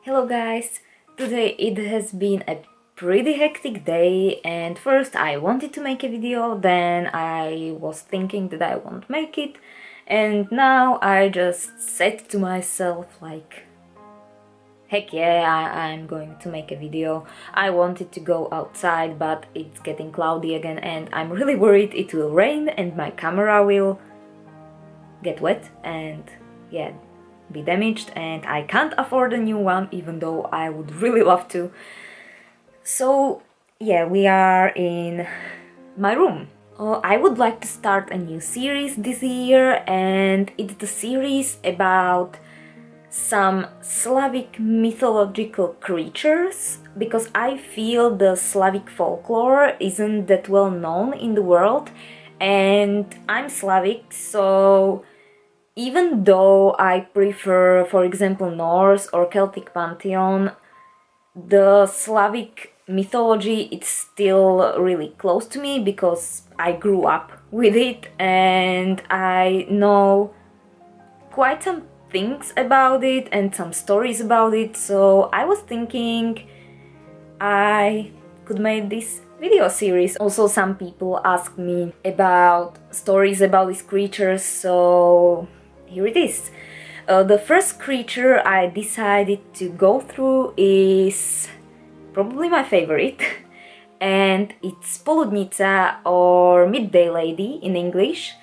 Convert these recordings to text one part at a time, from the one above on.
Hello guys! Today it has been a pretty hectic day, and first I wanted to make a video, then I was thinking that I won't make it, and now I just said to myself like, heck yeah, I'm going to make a video. I wanted to go outside, but it's getting cloudy again and I'm really worried it will rain and my camera will get wet and yeah, be damaged, and I can't afford a new one even though I would really love to. So yeah, we are in my room. I would like to start a new series this year, and it's the series about some Slavic mythological creatures, because I feel the Slavic folklore isn't that well known in the world, and I'm Slavic, so even though I prefer, for example, Norse or Celtic pantheon, the Slavic mythology it's still really close to me because I grew up with it and I know quite some things about it and some stories about it, so I was thinking I could make this video series. Also, some people ask me about stories about these creatures, so here it is. The first creature I decided to go through is probably my favorite, and it's Poludnica, or Midday Lady in English,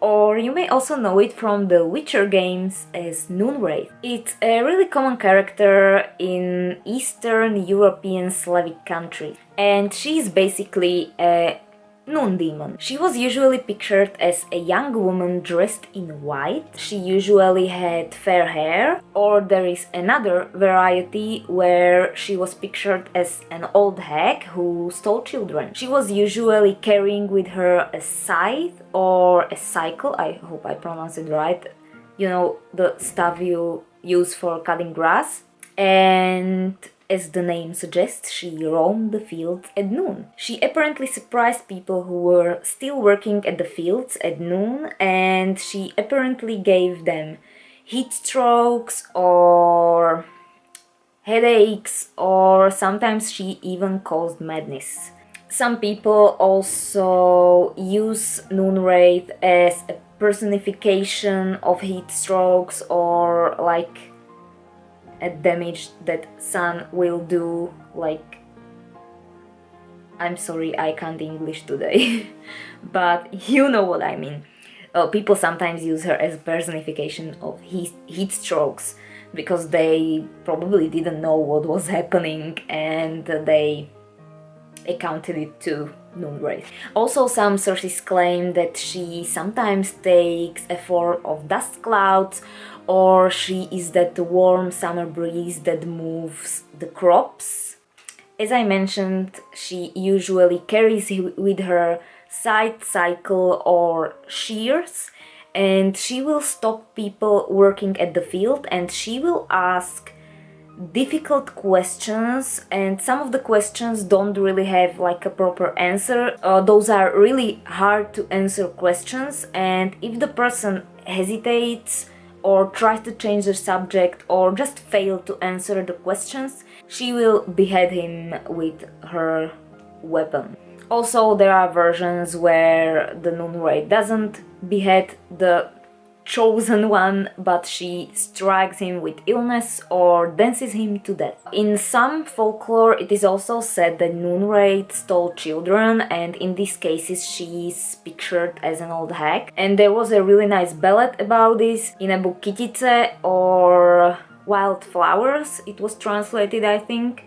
or you may also know it from the Witcher games as Noonwraith. It's a really common character in Eastern European Slavic countries, and she's basically a noon demon. She was usually pictured as a young woman dressed in white. She usually had fair hair, or there is another variety where she was pictured as an old hag who stole children. She was usually carrying with her a scythe or a sickle, I hope I pronounced it right, you know, the stuff you use for cutting grass, and as the name suggests, she roamed the fields at noon. She apparently surprised people who were still working at the fields at noon, and she apparently gave them heat strokes or headaches, or sometimes she even caused madness. Some people also use Noonwraith as a personification of heat strokes, or like a damage that sun will do, like, I'm sorry, I can't English today, but you know what I mean. People sometimes use her as a personification of heat strokes because they probably didn't know what was happening and they accounted it to Noonwraith. Also, some sources claim that she sometimes takes a form of dust clouds, or she is that warm summer breeze that moves the crops. As I mentioned, she usually carries with her scythe, sickle or shears, and she will stop people working at the field and she will ask difficult questions, and some of the questions don't really have like a proper answer. Those are really hard to answer questions, and if the person hesitates or tries to change the subject or just fail to answer the questions, she will behead him with her weapon. Also, there are versions where the Noonwraith doesn't behead the chosen one, but she strikes him with illness or dances him to death. In some folklore, it is also said that Noonwraith stole children, and in these cases she is pictured as an old hag. And there was a really nice ballad about this in a book, Kytice, or Wild Flowers, it was translated, I think.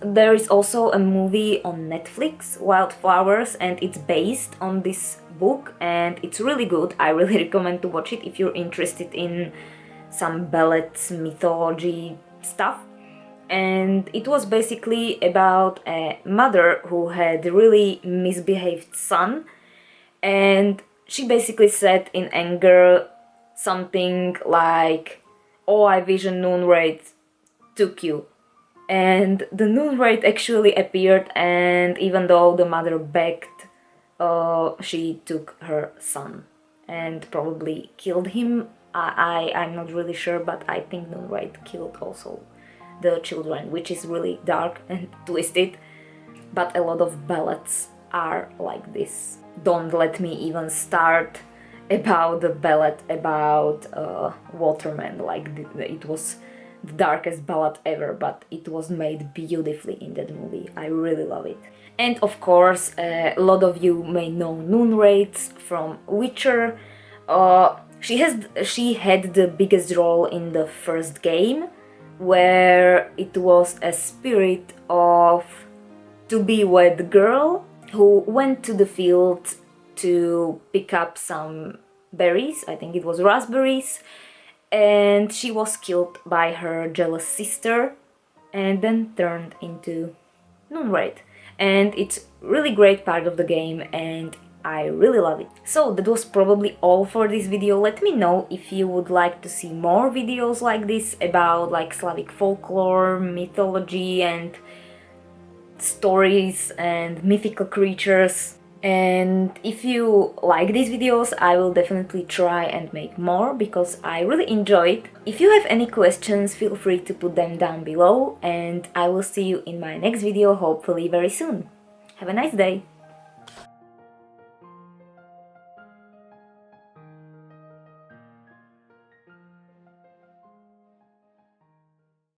There is also a movie on Netflix, Wild Flowers, and it's based on this book and it's really good. I really recommend to watch it if you're interested in some ballads, mythology stuff. And it was basically about a mother who had a really misbehaved son, and she basically said in anger something like, "Oh, I vision Noonwraith took you." And the Noonwraith actually appeared, and even though the mother begged, she took her son and probably killed him. I'm not really sure, but I think Noonwraith killed also the children, which is really dark and twisted, but a lot of ballads are like this. Don't let me even start about the ballad about Waterman, like it was the darkest ballad ever, but it was made beautifully in that movie. I really love it. And of course, a lot of you may know Noonwraith from Witcher. She had the biggest role in the first game, where it was a spirit of to-be-wed girl who went to the field to pick up some berries, I think it was raspberries, and she was killed by her jealous sister and then turned into Noonwraith. And it's really great part of the game and I really love it. So that was probably all for this video. Let me know if you would like to see more videos like this about like Slavic folklore, mythology and stories and mythical creatures. And if you like these videos, I will definitely try and make more because I really enjoy it. If you have any questions, feel free to put them down below and I will see you in my next video, hopefully very soon. Have a nice day!